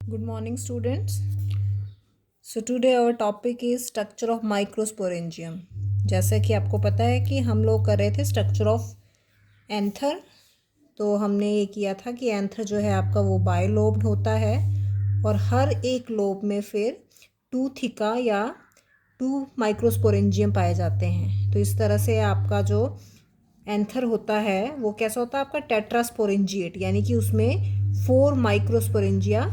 Good morning, students. So today our topic is structure of microsporangium. जैसा कि आपको पता है कि हम लोग कर रहे थे स्ट्रक्चर ऑफ एंथर। तो हमने ये किया था कि एंथर जो है आपका वो बाइलोब्ड होता है और हर एक लोब में फिर 2 थिका या 2 माइक्रोस्पोरेंजियम पाए जाते हैं। तो इस तरह से आपका जो एंथर होता है वो कैसा होता है आपका टेट्रास्पोरेंजिएट, यानी कि उसमें 4 माइक्रोस्पोरेंजिया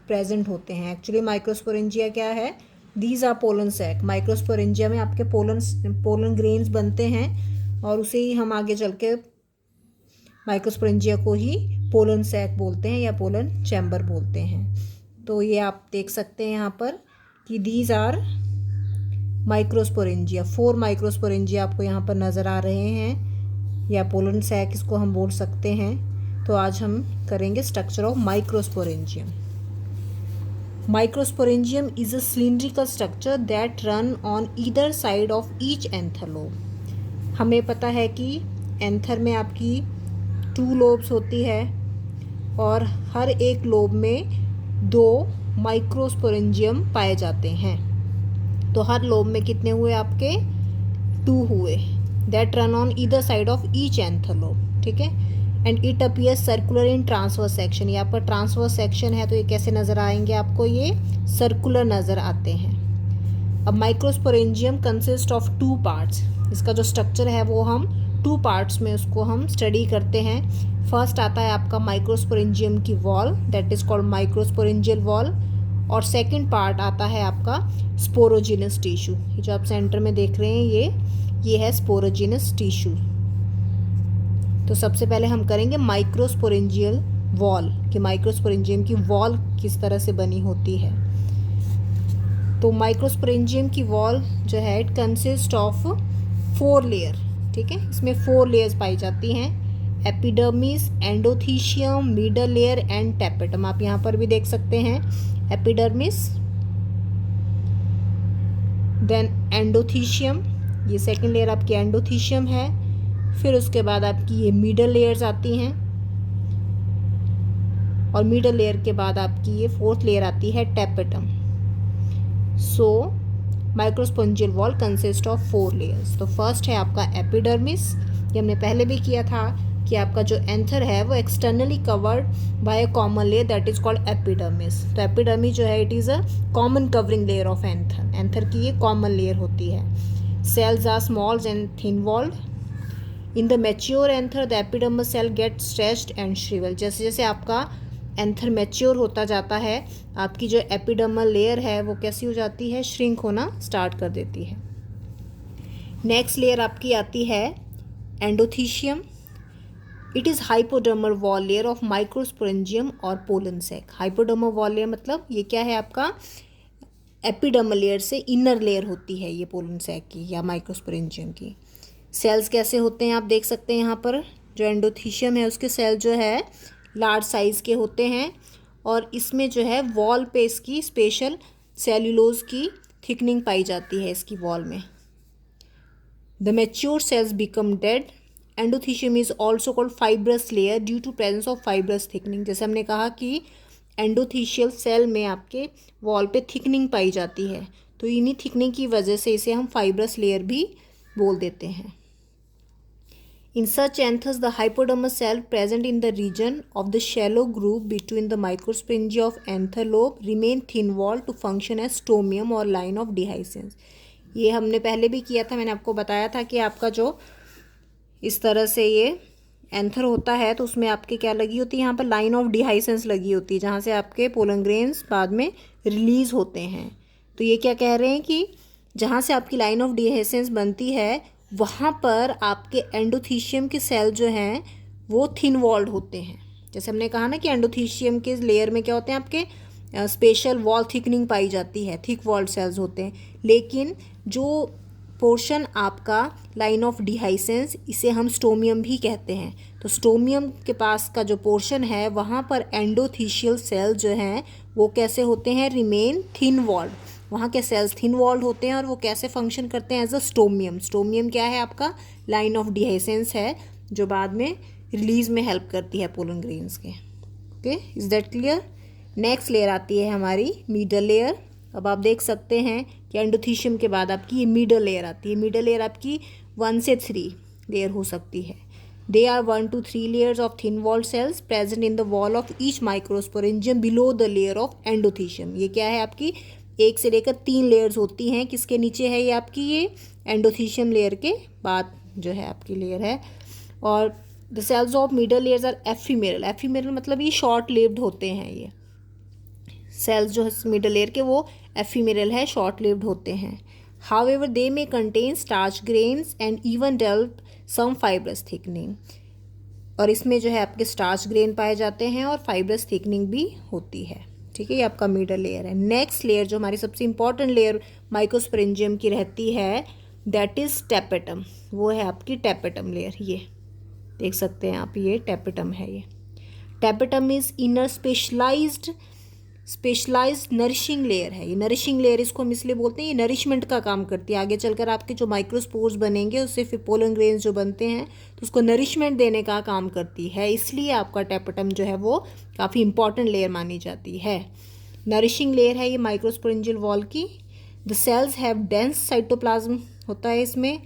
प्रेजेंट होते हैं। एक्चुअली माइक्रोस्पोरेंजिया क्या है? These are pollen sac. Microsporangia में आपके पोलन ग्रेन्स बनते हैं और उसे ही हम आगे चल के माइक्रोस्पोरेंजिया को ही पोलन सैक बोलते हैं या पोलन चैम्बर बोलते हैं। तो ये आप देख सकते हैं यहाँ पर कि दीज आर माइक्रोस्पोरेंजिया, 4 माइक्रोस्पोरेंजिया आपको यहाँ पर नज़र आ रहे हैं, या पोलन सैक इसको हम बोल सकते हैं। तो आज हम करेंगे structure of microsporangium. Microsporangium is a cylindrical structure that run on either side of each anther lobe. हमें पता है कि एंथर में आपकी 2 लोब्स होती है और हर एक लोब में 2 माइक्रोस्पोरेंजियम पाए जाते हैं। तो हर लोब में कितने हुए आपके? 2 हुए। That run on either side of each anther lobe, ठीक है। And it appears circular in transverse section. ये आपका ट्रांसवर्स सेक्शन है, तो ये कैसे नज़र आएंगे आपको? ये सर्कुलर नज़र आते हैं। अब माइक्रोस्पोरेंजियम कंसिस्ट ऑफ 2 पार्ट्स। इसका जो स्ट्रक्चर है वो हम 2 पार्ट्स में उसको हम स्टडी करते हैं। फर्स्ट आता है आपका माइक्रोस्पोरेंजियम की wall, that is called microsporangial wall. और सेकेंड पार्ट आता है आपका स्पोरोजिनस टिश्यू। ये जो आप सेंटर में देख रहे हैं ये है स्पोरोजिनस टिश्यू। तो सबसे पहले हम करेंगे माइक्रोस्पोरेंजियल वॉल कि माइक्रोस्पोरेंजियम की वॉल किस तरह से बनी होती है। तो माइक्रोस्पोरेंजियम की वॉल जो है इट कंसिस्ट ऑफ 4 लेयर, ठीक है। इसमें 4 लेयर्स पाई जाती हैं, epidermis, endothecium, middle layer and tapetum. आप यहाँ पर भी देख सकते हैं एपिडर्मिस, देन एंडोथीशियम, ये सेकेंड लेयर आपकी एंडोथीशियम है। फिर उसके बाद आपकी ये मिडल लेयर्स आती हैं और मिडल लेयर के बाद आपकी ये 4th लेयर आती है tapetum. So microsporangial wall consist of 4 layers. तो फर्स्ट है आपका एपिडर्मिस। ये हमने पहले भी किया था कि आपका जो एंथर है वो externally covered by a common layer that is called epidermis. तो एपिडर्मिस जो है it is a common covering layer of anther. Anther की ये कॉमन लेयर होती है। Cells are small and thin walled. In the mature anther the epidermis cell get stretched and shrivel. जैसे जैसे आपका एंथर मैच्योर होता जाता है आपकी जो एपिडर्मल लेयर है वो कैसी हो जाती है? श्रिंक होना स्टार्ट कर देती है। नेक्स्ट लेयर आपकी आती है endothecium. It is hypodermal wall layer of microsporangium और pollen sac. Hypodermal wall layer मतलब ये क्या है आपका? एपिडर्मल लेयर से इनर लेयर होती है ये पोलन सैक की या माइक्रोस्पोरेंजियम की। सेल्स कैसे होते हैं आप देख सकते हैं यहाँ पर। जो एंडोथीशियम है उसके सेल जो है लार्ज साइज़ के होते हैं और इसमें जो है वॉल पे इसकी स्पेशल सेल्यूलोज की थिकनिंग पाई जाती है इसकी वॉल में। The mature cells become dead. Endothecium is also called fibrous layer due to presence of fibrous thickening. जैसे हमने कहा कि एंडोथीशियल सेल में आपके वॉल पे थिकनिंग पाई जाती है, तो इन्हीं थिकनिंग की वजह से इसे हम फाइब्रस लेयर भी बोल देते हैं। In such anthers, the hypodermal cell present in the region of the shallow groove between the microsporangia of anther lobe remain thin-walled to function as stomium or line of dehiscence. ये हमने पहले भी किया था, मैंने आपको बताया था कि आपका जो इस तरह से ये एंथर होता है तो उसमें आपके क्या लगी होती है? यहाँ पर लाइन ऑफ डिहाइसेंस लगी होती है जहाँ से आपके पोलन ग्रेन्स बाद में रिलीज होते हैं। तो ये क्या कह रहे हैं कि जहाँ से आपकी लाइन ऑफ डिहाइसेंस बनती है वहाँ पर आपके एंडोथीशियम के सेल जो हैं वो थिन वॉल्ड होते हैं। जैसे हमने कहा ना कि एंडोथीशियम के लेयर में क्या होते हैं आपके स्पेशल वॉल थिकनिंग पाई जाती है, थिक वॉल्ड सेल्स होते हैं। लेकिन जो पोर्शन आपका लाइन ऑफ डिहाइसेंस इसे हम स्टोमियम भी कहते हैं। तो स्टोमियम के पास का जो पोर्शन है वहाँ पर एंडोथीशियल सेल जो हैं वो कैसे होते हैं? Remain thin walled. वहाँ के सेल्स थिन वॉल्ड होते हैं और वो कैसे फंक्शन करते हैं? As a stomium. स्टोमियम क्या है आपका? लाइन ऑफ डिहाइसेंस है जो बाद में रिलीज में हेल्प करती है पोलन ग्रेन्स के। Okay, is that clear? Next layer आती है हमारी मिडल लेयर। अब आप देख सकते हैं कि एंडोथीशियम के बाद आपकी ये मिडल लेयर आती है। मिडल लेयर आपकी 1 से 3 लेयर हो सकती है। They are 1 to 3 layers of thin walled cells present in the wall of each microsporangium below the layer of endothelium। ये क्या है आपकी 1 से लेकर 3 लेयर्स होती हैं। किसके नीचे है ये आपकी, ये एंडोथीशियम लेयर के बाद जो है आपकी लेयर है। और the cells of middle layers are ephemeral. Ephemeral मतलब ये शॉर्ट लिव्ड होते हैं। ये सेल्स जो है मिडल लेयर के वो एफीमेरल है, शॉर्ट लिव्ड होते हैं। हाउएवर दे में contain starch grains and even develop some fibrous thickening. और इसमें जो है आपके स्टार्च ग्रेन पाए जाते हैं और फाइब्रस थिकनिंग भी होती है। ठीक है, ये आपका मिडल लेयर है। नेक्स्ट लेयर जो हमारी सबसे इंपॉर्टेंट लेयर माइक्रोस्पोरेंजियम की रहती है, दैट इज टेपेटम। वो है आपकी टेपेटम लेयर। ये देख सकते हैं आप, ये टेपेटम है। ये tapetum is inner specialized nourishing layer है। ये नरिशिंग लेयर इसको हम इसलिए बोलते हैं, ये नरिशमेंट का काम करती है। आगे चलकर आपके जो माइक्रोस्पोर्स बनेंगे उससे फिर पोलन ग्रेन्स जो बनते हैं तो उसको नरिशमेंट देने का काम करती है। इसलिए आपका टेपेटम जो है वो काफ़ी इंपॉर्टेंट लेयर मानी जाती है। नरिशिंग लेयर है ये माइक्रोस्पोरेंजियल वॉल की। The cells have dense cytoplasm होता है इसमें,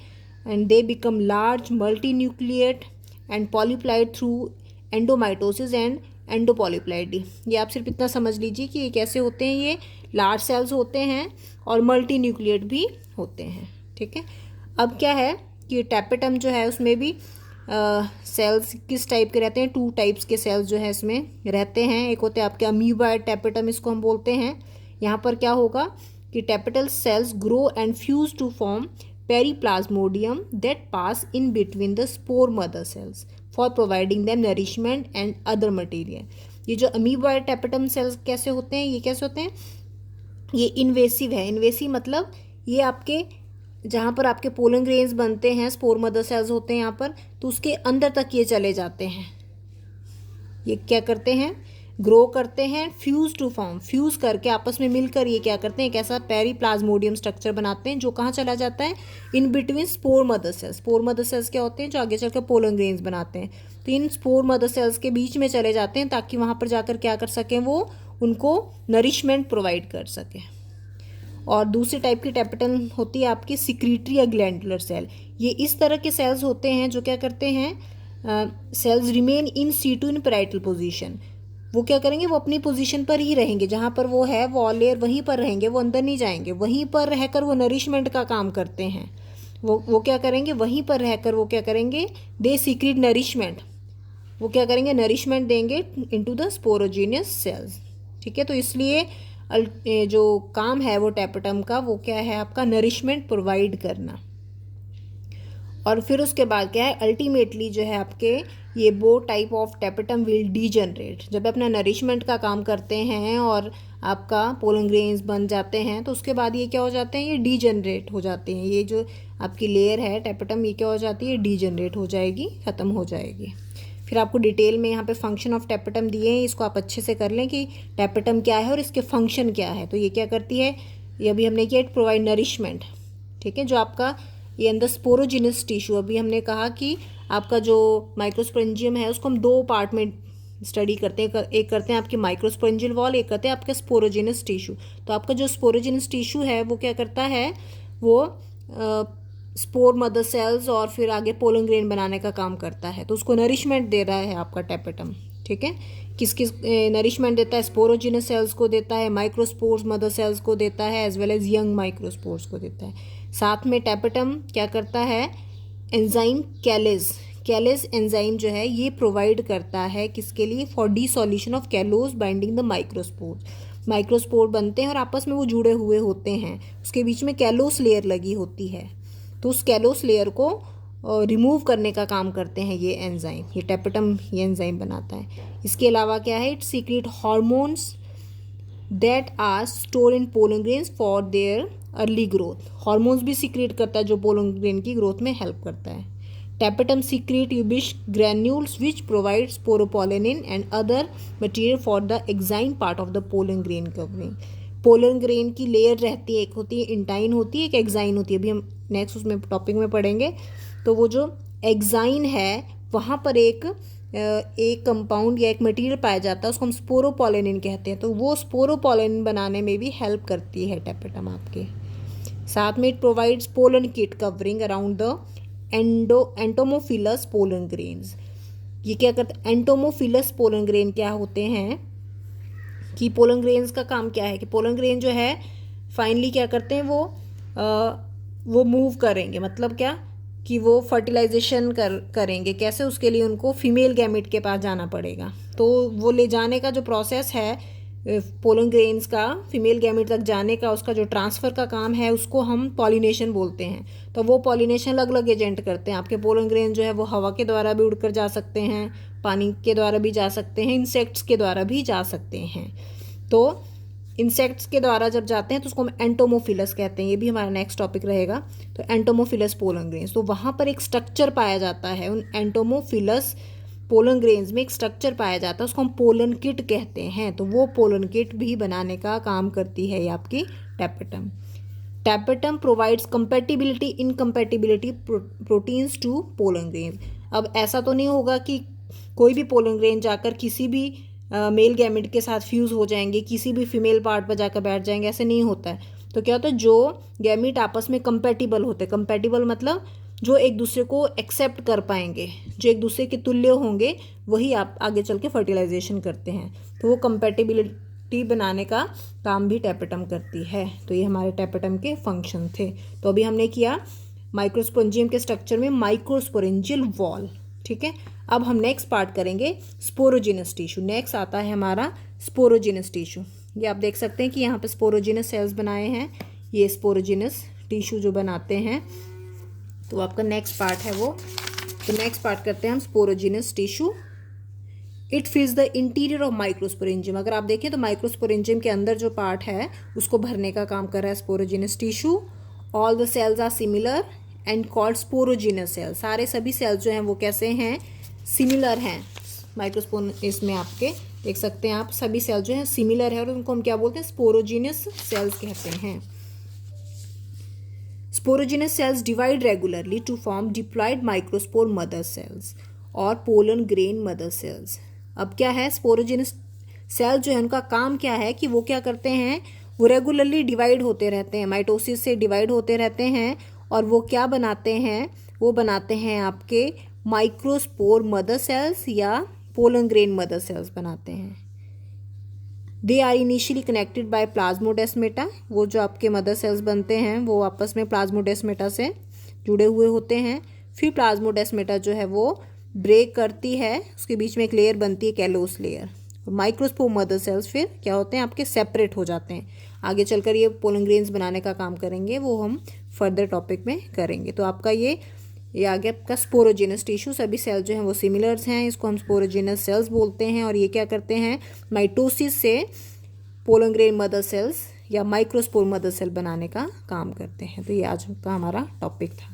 and they become large multinucleate and polyploid through endomitosis and endopolyploidy. ये आप सिर्फ इतना समझ लीजिए कि ये कैसे होते हैं। ये लार्ज सेल्स होते हैं और मल्टी न्यूक्लिएट भी होते हैं। ठीक है, अब क्या है कि टेपेटम जो है उसमें भी सेल्स किस टाइप के रहते हैं, 2 टाइप्स के सेल्स जो है इसमें रहते हैं। एक होते हैं आपके अमीबाइड टेपेटम, इसको हम बोलते हैं। यहाँ पर क्या होगा कि tapetal cells grow and fuse to form periplasmodium that pass in between the spore mother cells for providing them nourishment and other material. ये जो अमीबॉइड टेपेटम सेल्स कैसे होते हैं, ये कैसे होते हैं, ये इन्वेसिव है। इन्वेसिव मतलब ये आपके जहाँ पर आपके पोलन ग्रेन्स बनते हैं, स्पोर मदर सेल्स होते हैं यहाँ पर, तो उसके अंदर तक ये चले जाते हैं। ये क्या करते हैं, ग्रो करते हैं, फ्यूज टू फॉर्म, फ्यूज करके आपस में मिलकर ये क्या करते हैं, एक ऐसा पेरीप्लाज्मोडियम स्ट्रक्चर बनाते हैं जो कहाँ चला जाता है, in between spore mother sales. Spore mother sales क्या होते हैं, जो आगे चलकर पोलन ग्रेन्स बनाते हैं। तो इन स्पोर मदर सेल्स के बीच में चले जाते हैं ताकि वहाँ पर जाकर क्या कर सकें, वो उनको नरिशमेंट प्रोवाइड कर सकें। और दूसरी टाइप की टेपेटम होती है आपकी सिक्रीटरी या ग्लैंडुलर सेल। ये इस तरह के सेल्स होते हैं जो क्या करते हैं, cells remain in situ in parietal position. वो क्या करेंगे, वो अपनी पोजीशन पर ही रहेंगे, जहाँ पर वो है वॉल लेयर वहीं पर रहेंगे, वो अंदर नहीं जाएंगे। वहीं पर रहकर वो नरिशमेंट का काम करते हैं। वो क्या करेंगे, वहीं पर रहकर वो क्या करेंगे, दे सीक्रेट नरिशमेंट। वो क्या करेंगे, नरिशमेंट देंगे इनटू द स्पोरोजीनियस सेल्स। ठीक है, तो इसलिए जो काम है वो टेपेटम का, वो क्या है आपका, नरिशमेंट प्रोवाइड करना। और फिर उसके बाद क्या है, अल्टीमेटली जो है आपके ये वो type of tapetum will degenerate. जब अपना नरिशमेंट का काम करते हैं और आपका पोलन ग्रेन्स बन जाते हैं तो उसके बाद ये क्या हो जाते हैं, ये डीजनरेट हो जाते हैं। ये जो आपकी लेयर है टेपेटम, ये क्या हो जाती है, डीजनरेट हो जाएगी, ख़त्म हो जाएगी। फिर आपको डिटेल में यहाँ पे फंक्शन ऑफ टेपेटम दिए हैं, इसको आप अच्छे से कर लें कि टेपेटम क्या है और इसके फंक्शन क्या है। तो ये क्या करती है, ये अभी हमने किया, इट प्रोवाइड नरिशमेंट। ठीक है, जो आपका ये अंदर स्पोरोजिनस टिश्यू, अभी हमने कहा कि आपका जो माइक्रोस्पोरेंजियम है उसको हम 2 पार्ट में स्टडी करते हैं। एक करते हैं आपकी माइक्रोस्पोरेंजियल वॉल, एक करते हैं आपका स्पोरोजिनस टिश्यू। तो आपका जो स्पोरोजिनस टिश्यू है वो क्या करता है, वो स्पोर मदर सेल्स और फिर आगे पोलन ग्रेन बनाने का काम करता है। तो उसको नरिशमेंट दे रहा है आपका टेपेटम। ठीक है, किस किस नरिशमेंट देता है, स्पोरोजिनस सेल्स को देता है, माइक्रोस्पोर्स मदर सेल्स को देता है, as well as young microspores को देता है। साथ में टेपेटम क्या करता है, एंजाइम कैलेज एंजाइम जो है ये प्रोवाइड करता है किसके लिए, for dissolution of callose binding the microspores. Microspore बनते हैं और आपस में वो जुड़े हुए होते हैं, उसके बीच में कैलोस लेयर लगी होती है। तो उस कैलोस लेयर को रिमूव करने का काम करते हैं ये एंजाइम, ये टेपेटम ये एंजाइम बनाता है। इसके अलावा क्या है, it secrete hormones that are store in pollen grains for their early growth. Hormones भी सीक्रेट करता है जो पोलन ग्रेन की ग्रोथ में हेल्प करता है। Tapetum secrete Ubisch granules which provide sporopollenin and other material for the exine part of the pollen grain covering. Pollen grain की layer रहती है, एक होती है इंटाइन होती है, एक एक्साइन होती है। अभी हम नेक्स्ट उसमें टॉपिक में पढ़ेंगे। तो वो जो एक्साइन है वहाँ पर एक एक कंपाउंड या एक मटेरियल पाया जाता है उसको हम स्पोरोपोलेनिन कहते हैं, तो वो स्पोरोपोलेनिन बनाने में भी हेल्प करती है टैपेटम आपके। साथ में it provides pollen kit covering around the entomophilous pollen grains. ये क्या करते हैं, एंटोमोफिलस पोलन ग्रेन क्या होते हैं कि पोलन ग्रेन्स का काम क्या है कि पोलन ग्रेन जो है फाइनली क्या करते हैं, वो मूव करेंगे, मतलब क्या कि वो फर्टिलाइजेशन करेंगे। कैसे, उसके लिए उनको फीमेल गैमेट के पास जाना पड़ेगा, तो वो ले जाने का जो प्रोसेस है पोलन ग्रेन्स का फीमेल गैमेट तक जाने का, उसका जो ट्रांसफ़र का काम है उसको हम पॉलिनेशन बोलते हैं। तो वो पॉलिनेशन अलग अलग एजेंट करते हैं। आपके पोलन ग्रेन जो है वो हवा के द्वारा भी उड़कर जा सकते हैं, पानी के द्वारा भी जा सकते हैं, इंसेक्ट्स के द्वारा भी जा सकते हैं। तो इंसेक्ट्स के द्वारा जब जाते हैं तो उसको हम एंटोमोफिलस कहते हैं, ये भी हमारा नेक्स्ट टॉपिक रहेगा। तो एंटोमोफिलस पोलन ग्रेन्स, तो वहाँ पर एक स्ट्रक्चर पाया जाता है, उन एंटोमोफिलस पोलन ग्रेन्स में एक स्ट्रक्चर पाया जाता है, उसको हम पोलन किट कहते हैं। तो वो पोलन किट भी बनाने का काम करती है ये आपकी tapetum. Tapetum provides compatibility incompatibility proteins to pollen grains. अब ऐसा तो नहीं होगा कि कोई भी पोलन ग्रेन जाकर किसी भी मेल गैमेट के साथ फ्यूज़ हो जाएंगे, किसी भी फीमेल पार्ट पर जाकर बैठ जाएंगे, ऐसे नहीं होता है। तो क्या होता है, जो गैमेट आपस में कंपैटिबल होते हैं, कंपैटिबल मतलब जो एक दूसरे को एक्सेप्ट कर पाएंगे, जो एक दूसरे के तुल्य होंगे, वही आप आगे चल के फर्टिलाइजेशन करते हैं। तो वो कंपैटिबिलिटी बनाने का काम भी टैपेटम करती है। तो ये हमारे टैपेटम के फंक्शन थे। तो अभी हमने किया माइक्रोस्पोरेंजियम के स्ट्रक्चर में माइक्रोस्पोरेंजियल वॉल, ठीक है। अब हम नेक्स्ट पार्ट करेंगे स्पोरोजिनस टिश्यू। नेक्स्ट आता है हमारा स्पोरोजिनस टिश्यू। ये आप देख सकते हैं कि यहाँ पे स्पोरोजिनस सेल्स बनाए हैं, ये स्पोरोजिनस टिश्यू जो बनाते हैं। तो आपका नेक्स्ट पार्ट है वो। तो नेक्स्ट पार्ट करते हैं हम sporogenous tissue. It फिल्स the interior of microsporangium. अगर आप देखें तो माइक्रोस्पोरेंजियम के अंदर जो पार्ट है उसको भरने का काम कर रहा है sporogenous tissue. All the cells are similar and called sporogenous cells. सारे सभी सेल्स जो हैं वो कैसे हैं, सिमिलर हैं। माइक्रोस्पोर इसमें आपके देख सकते हैं आप, सभी सेल्स जो हैं सिमिलर है और उनको हम क्या बोलते हैं, स्पोरोजिनस सेल्स कहते हैं। Sporogenous cells divide regularly to form diploid microspore mother cells और पोलन ग्रेन मदर सेल्स। अब क्या है, स्पोरोजिनस सेल जो है उनका काम क्या है कि वो क्या करते हैं, वो रेगुलरली डिवाइड होते रहते हैं, माइटोसिस से डिवाइड होते रहते हैं और वो क्या बनाते हैं, वो बनाते हैं आपके माइक्रोस्पोर मदर सेल्स या पोलन ग्रेन मदर सेल्स बनाते हैं। They are initially connected by plasmodesmata. वो जो आपके मदर सेल्स बनते हैं वो आपस में प्लाज्मोडेस्मेटा से जुड़े हुए होते हैं। फिर प्लाज्मोडेस्मेटा जो है वो ब्रेक करती है, उसके बीच में एक लेयर बनती है callus layer. Microspore mother sales फिर क्या होते हैं आपके, सेपरेट हो जाते हैं। आगे चलकर ये पोलन ग्रेन्स बनाने का काम करेंगे, वो हम फर्दर टॉपिक में करेंगे। तो आपका ये आगे आपका स्पोरोजिनस टिश्यू, सभी सेल्स जो हैं वो सिमिलर्स हैं, इसको हम स्पोरोजिनस सेल्स बोलते हैं। और ये क्या करते हैं, माइटोसिस से पोलन ग्रेन मदर सेल्स या माइक्रोस्पोर मदर सेल बनाने का काम करते हैं। तो ये आज का हमारा टॉपिक था।